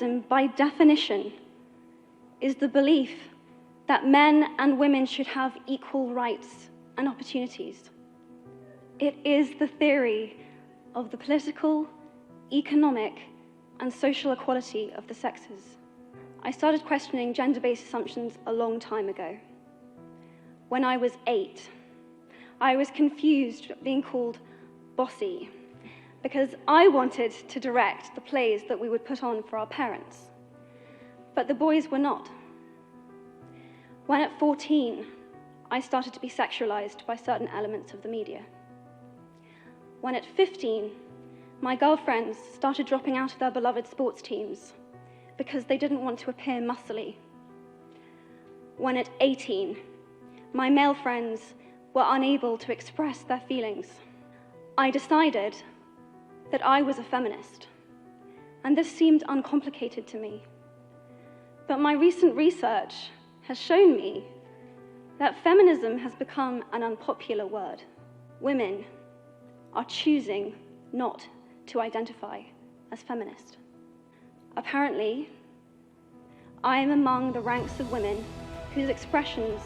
feminism, by definition, is the belief that men and women should have equal rights and opportunities. It is the theory of the political, economic, and social equality of the sexes. I started questioning gender-based assumptions a long time ago. When I was 8, I was confused being called bossy because I wanted to direct the plays that we would put on for our parents, but the boys were not. When at 14, I started to be sexualized by certain elements of the media. When at 15, my girlfriends started dropping out of their beloved sports teams because they didn't want to appear muscly. When at 18, my male friends were unable to express their feelings. I decided that I was a feminist, and this seemed uncomplicated to me. But my recent research has shown me that feminism has become an unpopular word. Women are choosing not to identify as feminist. Apparently, I am among the ranks of women whose expressions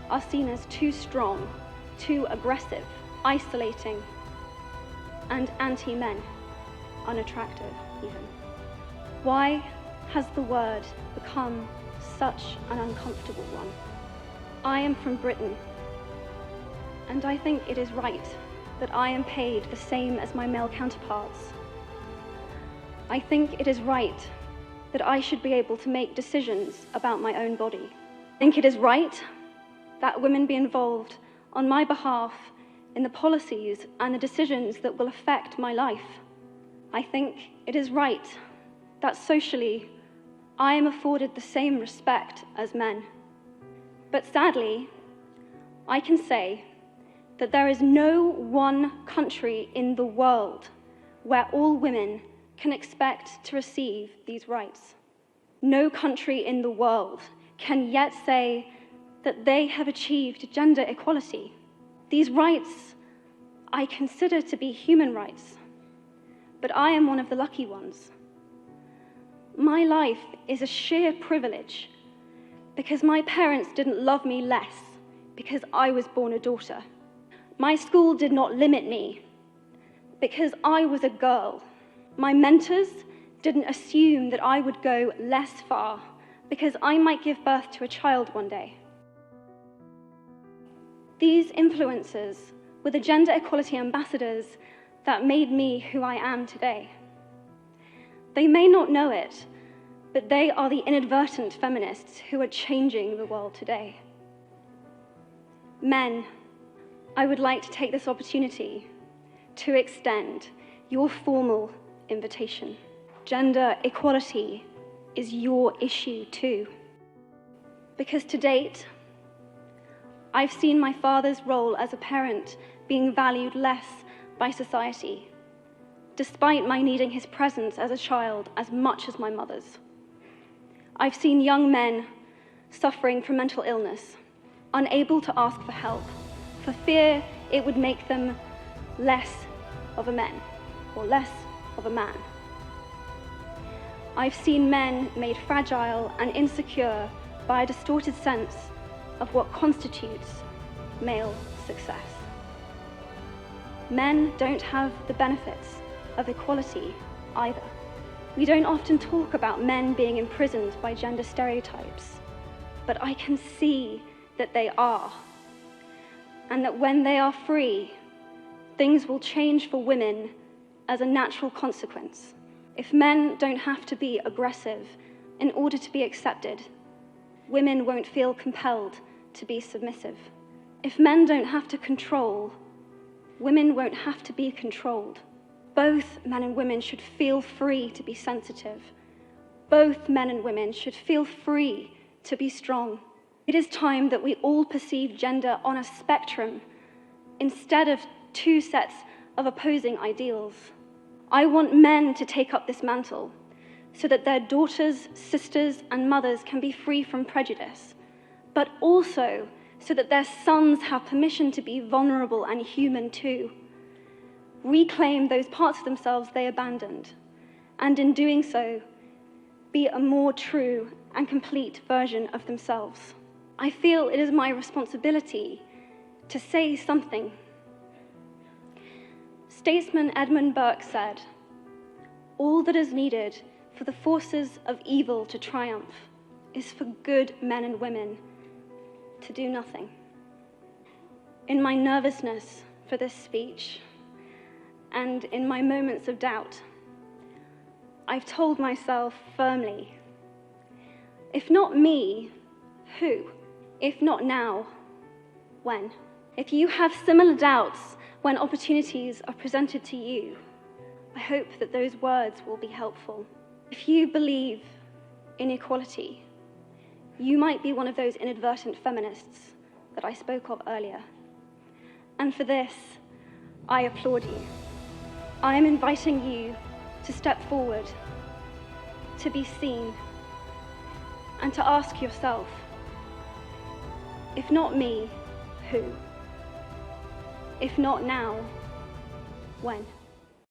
are seen as too strong, too aggressive, isolating, and anti-men, unattractive even. Why has the word become such an uncomfortable one? I am from Britain, and I think it is right that I am paid the same as my male counterparts. I think it is right that I should be able to make decisions about my own body. I think it is right that women be involved on my behalf in the policies and the decisions that will affect my life. I think it is right that socially I am afforded the same respect as men. But sadly, I can say that there is no one country in the world where all women can expect to receive these rights. No country in the world can yet say that they have achieved gender equality. These rights I consider to be human rights, but I am one of the lucky ones. My life is a sheer privilege because my parents didn't love me less because I was born a daughter. My school did not limit me because I was a girl. My mentors didn't assume that I would go less far because I might give birth to a child one day. These influences were the gender equality ambassadors that made me who I am today. They may not know it, but they are the inadvertent feminists who are changing the world today. Men, I would like to take this opportunity to extend your formal invitation. Gender equality is your issue too. Because to date, I've seen my father's role as a parent being valued less by society, despite my needing his presence as a child as much as my mother's. I've seen young men suffering from mental illness, unable to ask for help, for fear it would make them less of a man or less of a man. I've seen men made fragile and insecure by a distorted sense of what constitutes male success. Men don't have the benefits of equality either. We don't often talk about men being imprisoned by gender stereotypes, but I can see that they are, and that when they are free, things will change for women as a natural consequence. If men don't have to be aggressive in order to be accepted, women won't feel compelled to be submissive. If men don't have to control, women won't have to be controlled. Both men and women should feel free to be sensitive. Both men and women should feel free to be strong. It is time that we all perceive gender on a spectrum instead of two sets of opposing ideals. I want men to take up this mantle so that their daughters, sisters, and mothers can be free from prejudice, but also so that their sons have permission to be vulnerable and human too. Reclaim those parts of themselves they abandoned, and in doing so, be a more true and complete version of themselves. I feel it is my responsibility to say something. Statesman Edmund Burke said, "All that is needed for the forces of evil to triumph is for good men and women to do nothing." In my nervousness for this speech, and in my moments of doubt, I've told myself firmly, if not me, who? If not now, when? If you have similar doubts when opportunities are presented to you, I hope that those words will be helpful. If you believe in equality, you might be one of those inadvertent feminists that I spoke of earlier. And for this, I applaud you. I am inviting you to step forward, to be seen, and to ask yourself, if not me, who? If not now, when?